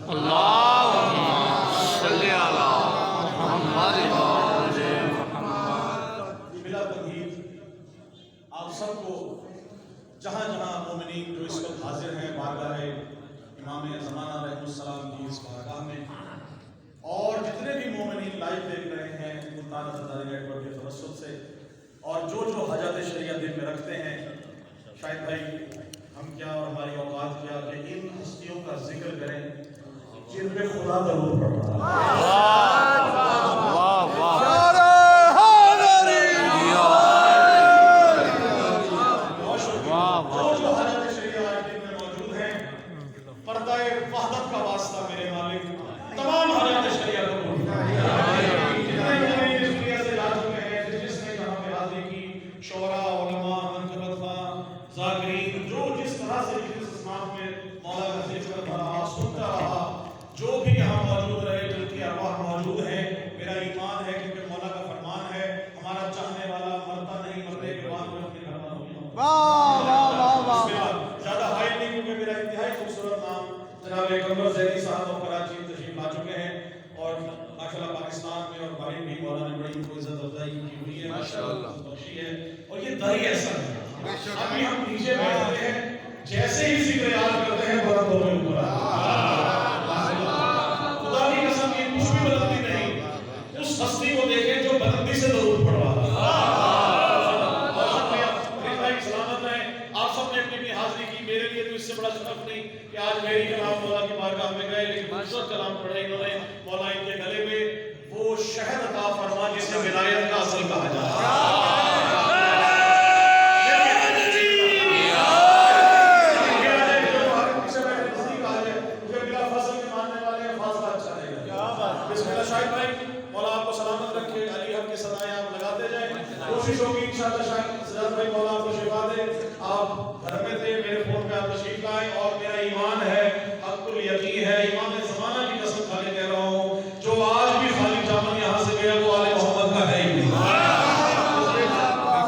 اللهم صل علی محمد بلا تمہید آپ سب کو جہاں جہاں مومنین جو اس وقت حاضر ہیں بارگاہ امام زمانہ علیہ السلام کی اس بارگاہ میں، اور جتنے بھی مومنین لائیو دیکھ رہے ہیں ملتان ازاداری نیٹ ورک کے توسط سے، اور جو حاجات شریعہ دل میں رکھتے ہیں، شاید بھائی ہم کیا اور ہماری اوقات کیا کہ ان ہستیوں کا ذکر کریں جن پہ خدا درود پڑھ رہا ہے۔ جو حضرت شریعہ آیت میں موجود ہیں، پردہ وحدت کا واسطہ میرے مالک تمام حضرت شریعہ قبول جتنے دنیا سے جا چکے ہیں، جس نے یہاں پہ حاضری کی، شعراء، علماء، منقبت خواہ، ذاکرین، جو جس طرح سے جس اسمات میں مولا کا ذکر کرتا رہا، سنتا رہا، جو بھی یہاں موجود رہے، جن کی ارواح موجود ہیں، میرا ایمان ہے کیونکہ مولا کا فرمان ہے، ہمارا چاہنے والا مرتا نہیں، مرنے کے بعد میں اپنے گھر پر ہوگی۔ زیادہ ہائی نہیں کیونکہ میرا انتہائی خوبصورت نام جناب قمر زیدی صاحب اور کراچی تشریف لا چکے ہیں، اور ماشاءاللہ پاکستان میں اور باہر بھی مولا نے بڑی کو عزت افزائی کی ہوئی ہے، ماشاءاللہ بخشی ہے، اور یہ دری ایسا ہے ابھی ہم نیچے بیٹھتے ہیں، جیسے ہی ذکر یاد کرتے ہیں بلند ہو گئے اوپر، خدا کی قسم یہ کچھ بھی بلندی نہیں، اس ہستی کو دیکھیں جو بلندی سے درود پڑھ رہا ہے۔ آپ سب نے اپنی اپنی حاضری کی، میرے لیے تو اس سے بڑا شرف نہیں کہ آج میری کلام مولا کی بارگاہ میں گئے، لیکن خوبصورت کلام پڑھے انہوں نے، مولا ان کے گلے میں وہ شہد عطا فرما جسے ولایت کا اصل کہا جاتا ہے۔ بسم اللہ شاہد بھائی، مولا آپ کو سلامت رکھے، علی حق کے صدائیں آپ لگاتے جائیں، کوشش ہوگی انشاءاللہ شاہد سجاد بھائی مولا آپ کو شفا دے، آپ گھر میں تھے، میرے فون پہ آپ تشریف لائیں، اور میرا ایمان ہے، حق الیقین ہے، امام زمانہ کی قسم کھا کے کہہ رہا ہوں، جو آج بھی خالی جامن یہاں سے گیا وہ آل محمد کا ہے ہی نہیں۔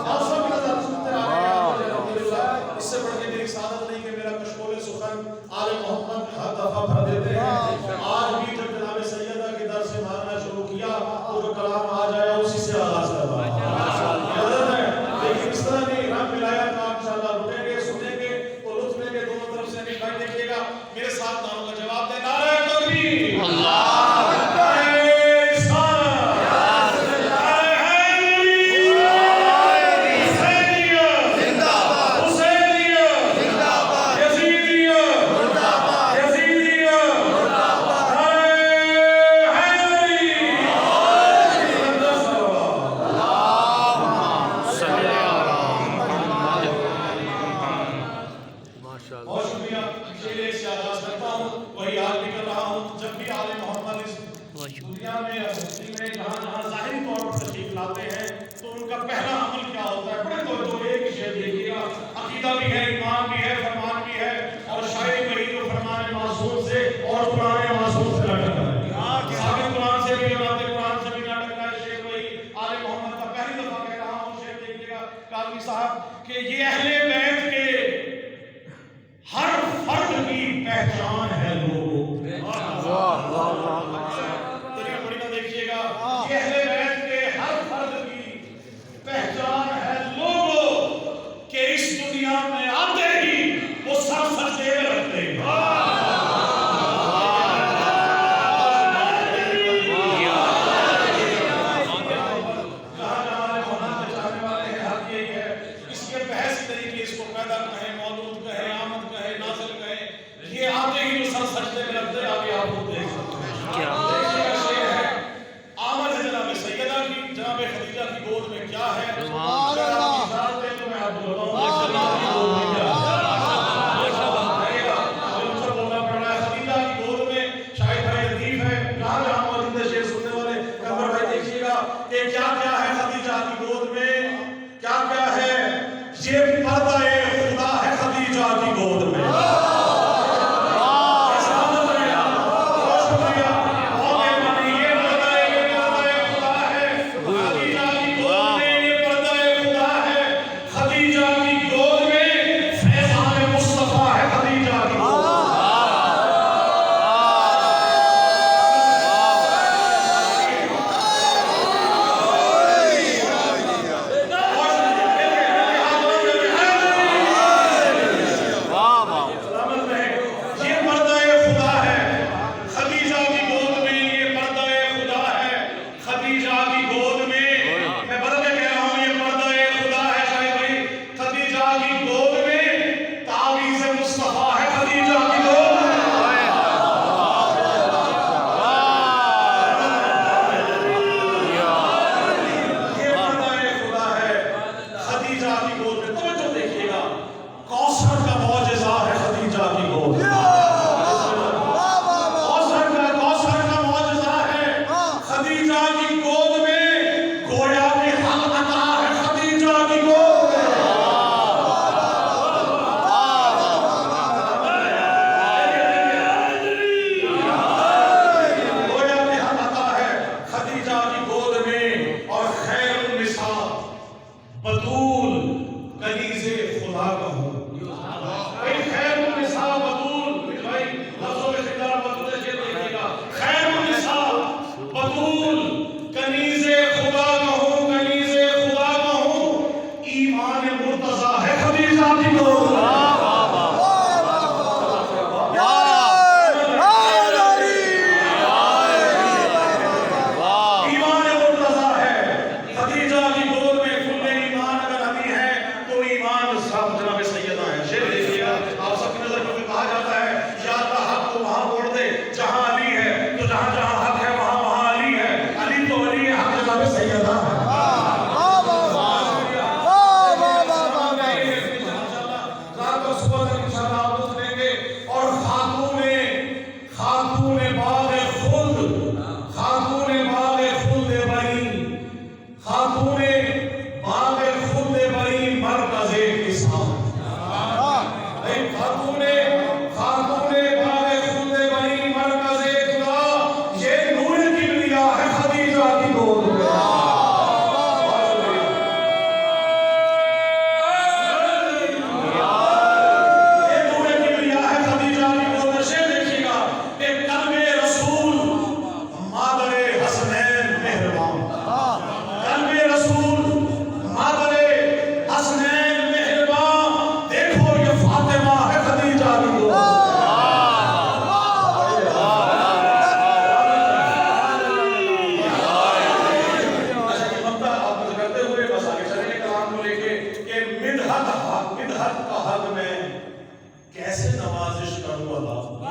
آپ سب کی نظر سنتے آ رہے ہیں، الحمدللہ، اس سے بڑھ کے میری سعادت نہیں کہ میرا کشکول سخن آل محمد ہر دفعہ بھر دیتے ہیں، آج بھی جب جناب سیدہ کے در سے مارنا شروع کیا تو جو کلام آ جایا اسی سے آغاز کر رہا ہے، لیکن اس طرح نہیں، رب ولایت کا انشاءاللہ رکیں گے، سنیں گے تو لطف لیں گے، دونوں طرف سے نہیں بھائی دیکھیے گا، میرے ساتھ ناروں کا جواب دے، نعرہ تکبیر، اللہ نعرہ رسالت، نعرہ حیدری، حسینیہ زندہ باد، حسینیہ زندہ باد، یزیدیہ زندہ باد، یزیدیہ زندہ باد، نعرہ حیدری، بہت شکریہ، شیرے سے آغاز کرتا ہوں، وہی حال بھی کر رہا ہوں، جب بھی آل محمد اس دنیا میں یا زندگی میں جہاں جہاں ظاہری طور پر تشریف لاتے ہیں تو ان کا پہلا عمل کیا ہوتا ہے، بڑے طور تو ایک شے دیکھیے گا، عقیدہ بھی ہے، ایمان بھی ہے، فرمان بھی ہے، اور شاعری وہی جو فرمان معصوم سے اور قرآن معصوم سے نہ ٹکرائے، ثابت قرآن سے بھی اور قرآن سے بھی نہ ٹکرائے، شیخ وہی آل محمد کا پہلی دفعہ کہہ رہا ہوں، شیخ دیکھیے گا کاظمی صاحب کہ یہ اہل بیت کے ہر فرد کی پہچان ہے لوگوں، بڑی نہ دیکھیے گا، یہ اہل بیت کے ہر فرد کی پہچان ہے لوگوں کہ اس دنیا میں آتے ہی وہ سر سجدے میں رکھتے ہیں۔ جہاں جہاں محمد کے چاہنے والے ہیں، حق یہی ہے، اس کے بحث طریقے اس کو پیدا کہیں، مولود کہیں، آمد کہیں، نازل کہیں، یہ آتے ہی جو سر سجدے میں رکھتے ہیں، آگے آپ کو دیکھ سکتے ہیں۔ دیکھیے گا شعر ہے، آمد ہے جناب سیدہ کی، جناب خدیجہ کی گود میں کیا ہے، اگر آپ کی ذات ہے تو میں آپ کو بتاؤں گا خدیجہ کی گود میں کیا ہے۔ مجھ سے بولنا پڑ رہا ہے، خدیجہ کی گود میں شاہد بھائی لطیف ہے، جہاں جہاں موجود ہے شعر سننے والے، قمر بھائی دیکھیے گا کہ کیا کیا ہے خدیجہ کی گود میں، کیا کیا ہے، یہ پردہ خدا ہے خدیجہ کی گود میں۔ خدیجہ کی گود میں فیضان مصطفیٰ ہے کیسے نوازش کروں اللہ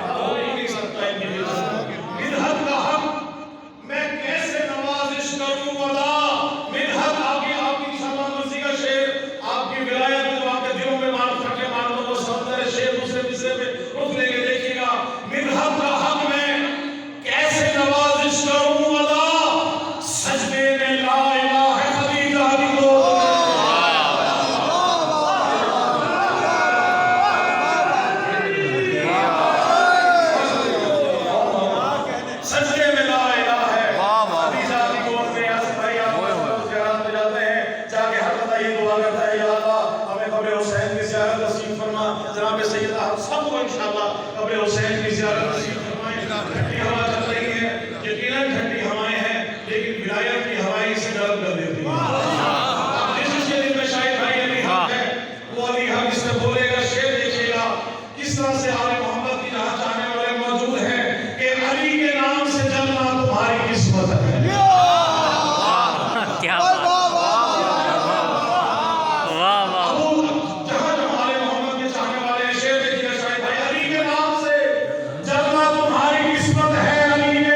ہو ہی نہیں سکتا ان کے لیے مدحت کا حق میں کیسے نوازش کروں اللہ مدحت آپ کی شمع مرضی کا شعر آپ کی ولایت جو آپ کے دلوں میں مان پھٹے مانوں کو سمجھتا ہے شعر دوسرے تیسرے میں رخ لے کے دیکھیے گا مدحت کا حق میں کیسے نوازش کروں اللہ سجدے میں لا الہ خدیجہ علی کو جناب سیدہ سب کو انشاءاللہ قبر حسین کی زیارت نصیب فرمائیں ٹھنڈی ہوا چل رہی ہے یقیناً ٹھنڈی ہوائیں ہیں لیکن ولایت کی ہوائیں سے گرم کر دیتی ہیں جس کے دل میں شاید بھائی علی حق ہے وہ علی حق اس میں بولے گا شعر دیکھیے گا کس طرح سے آل محمد کی جہاں چاہنے والے موجود ہیں کہ علی کے نام سے جلنا تمہاری قسمت ہے علی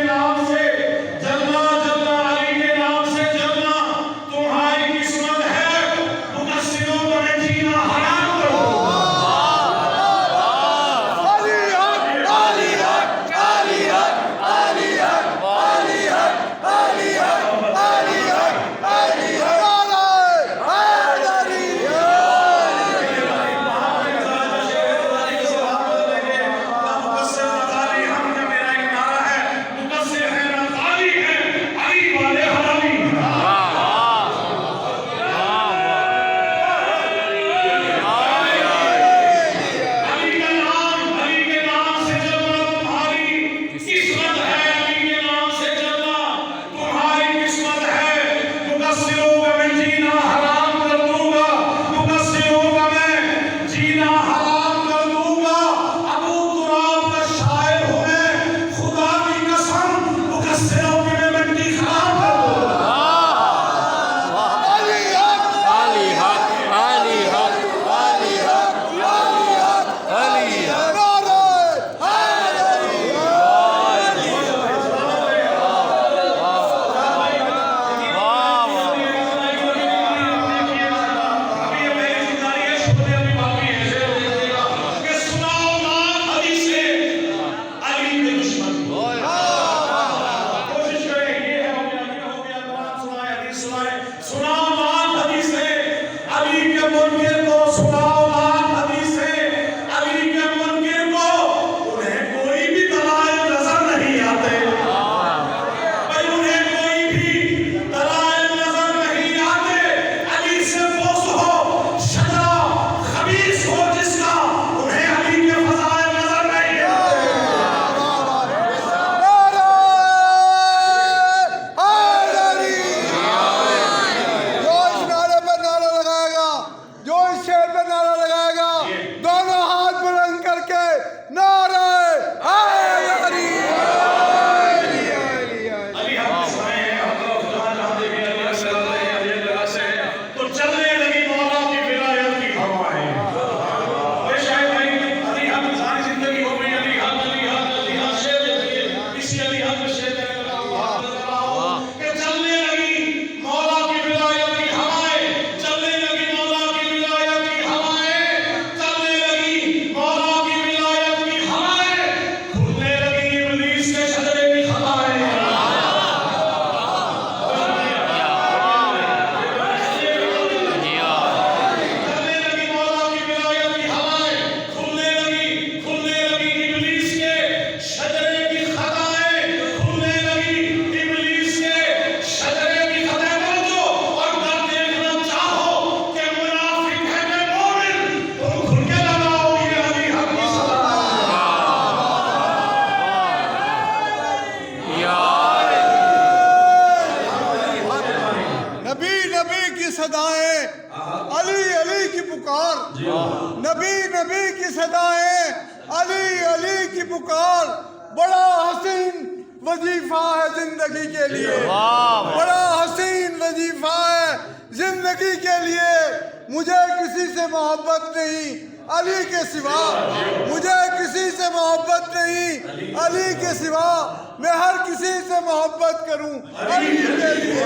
نبی کی صدائیں، علی علی کی پکار، بڑا حسین وظیفہ ہے زندگی کے لیے، بڑا حسین وظیفہ ہے زندگی کے لیے۔ مجھے کسی سے محبت نہیں علی کے سوا، مجھے کسی سے محبت نہیں علی کے سوا، میں ہر کسی سے محبت کروں علی کے لیے۔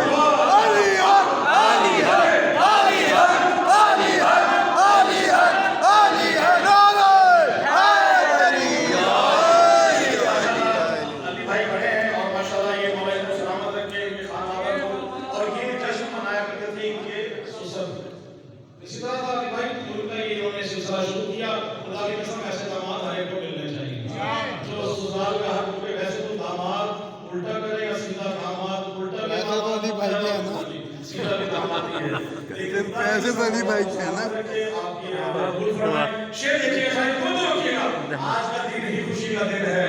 علی حق، علی حق، علی حق، علی حق، علی حق، علی حق، نعرہ حیدری۔ علی بھائی بڑے ہیں اور ماشاءاللہ یہ مولا کو سلامت رکھے، ان کے خاندان کو، اور یہ جشن منایا کرتے تھے ان کے سسر۔ اسی طرح تھا علی بھائی ملک کا یہ انہوں نے سلسلہ شروع کیا، خدا کی قسم ایسے داماد ہر ایک کو ملنے چاہیے جو سسرال کا حق ہوئے۔ ویسے تو داماد الٹا کرے گا، سیدھا داماد الٹا کرے گا، علی بھائی کے ہیں نا، سیدھا بھی داماد ہی ہے، لیکن پیسے تو علی بھائی کے ہیں نا۔ شیر دیکھیے شاید خود رکھیے گا، آج کا دن ہی خوشی کا دن ہے،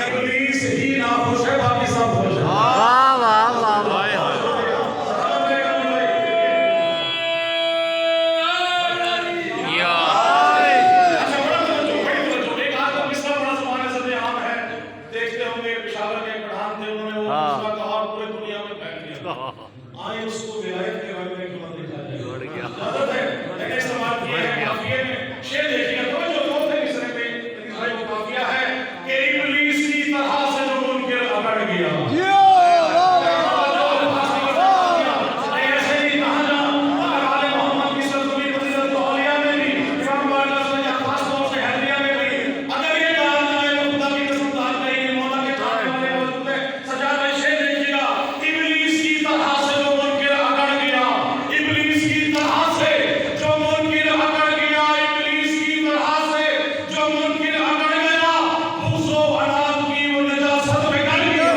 ابلیس ہی ناخوش ہے، باقی سب خوش ہے۔ واہ واہ واہ واہ آئے اس کو ولایت کے بارے میں کیوں دیکھا جائے، حضرت ہے میں نے استعمال کیا ہے کافیے میں۔ شعر دیکھیے گا تو جو دوست ہے مصرے میں لیکن بھائی وہ کافیہ ہے کہ ابلیس کی طرح سے جو منکر اکڑ گیا، ایسے ہی کہا جا اگر آل محمد کی سرزمین فضیلت تو اولیاء میں بھی، امام بارگاہ سے یا خاص طور سے حیدریہ میں بھی اگر یہ کہا جائے تو خدا کی قسم دار نہیں، مولا کے چاہنے والے موجود ہیں۔ سجاد بھائی شعر دیکھیے گا، ابلیس کی طرح سے جو منکر اکڑ گیا، ابلیس کی طرح سے جو منکر اکڑ گیا، ابلیس کی طرح سے جو منکر اکڑ گیا، بغض و عناد کی وہ نجاست میں گل گیا۔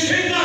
شدت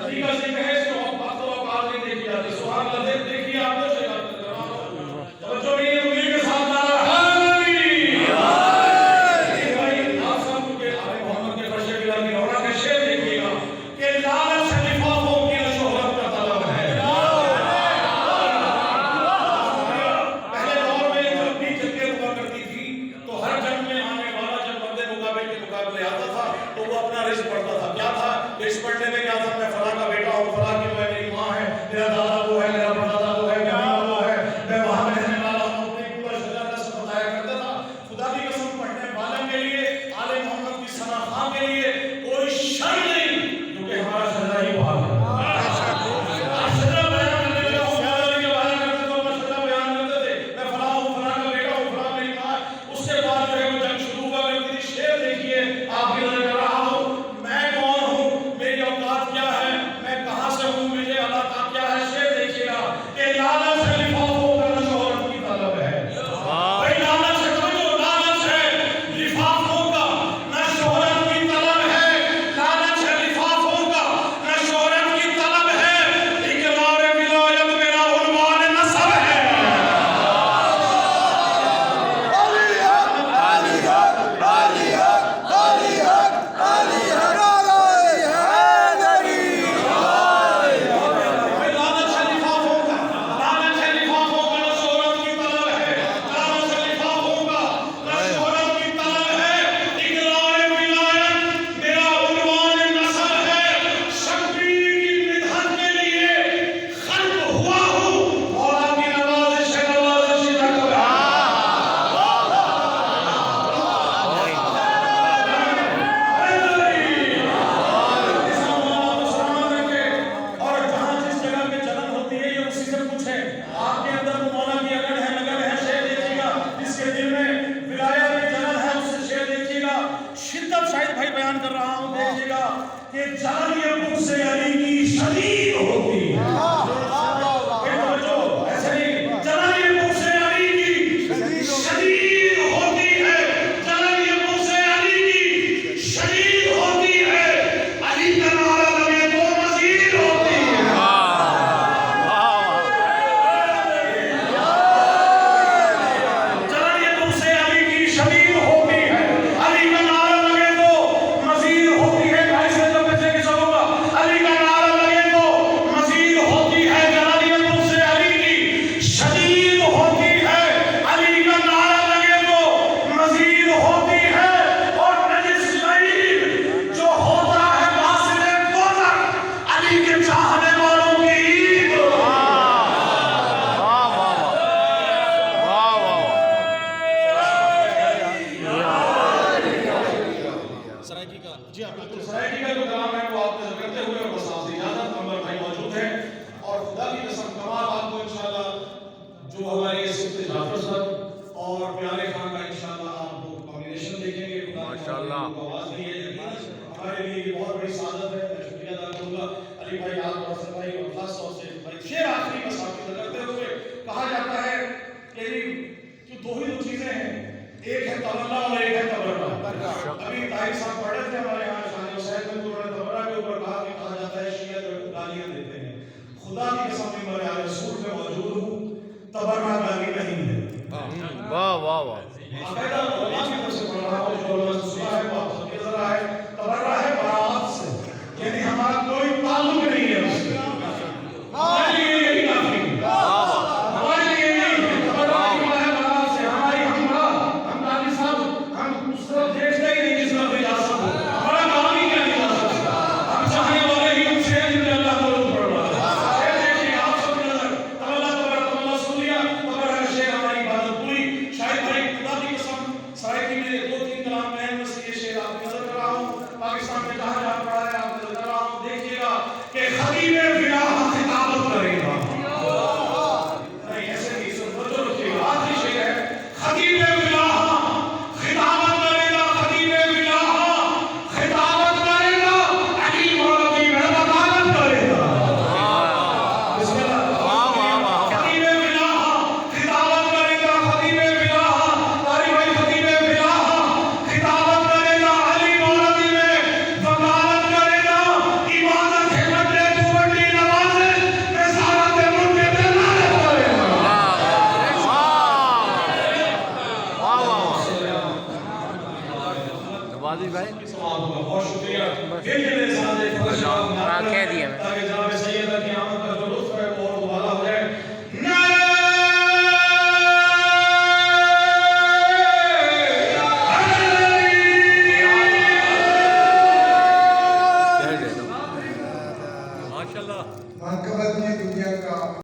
طریقہ سے کہے اس کو وقت و اوقات نہیں دیکھی جاتی. سبحان اللہ. دیکھیے آپ کو توجہ نہیں ہے تو میرے کے ساتھ نعرہ سرائکی میں 2-3 کلام میں ماضی بھائی سوال ہوگا. بہت شکریہ. پھر یہ میرے ساتھ ایک فرض جواب کہہ دیا میں. تاکہ جناب سید کی آمد کا جو لطف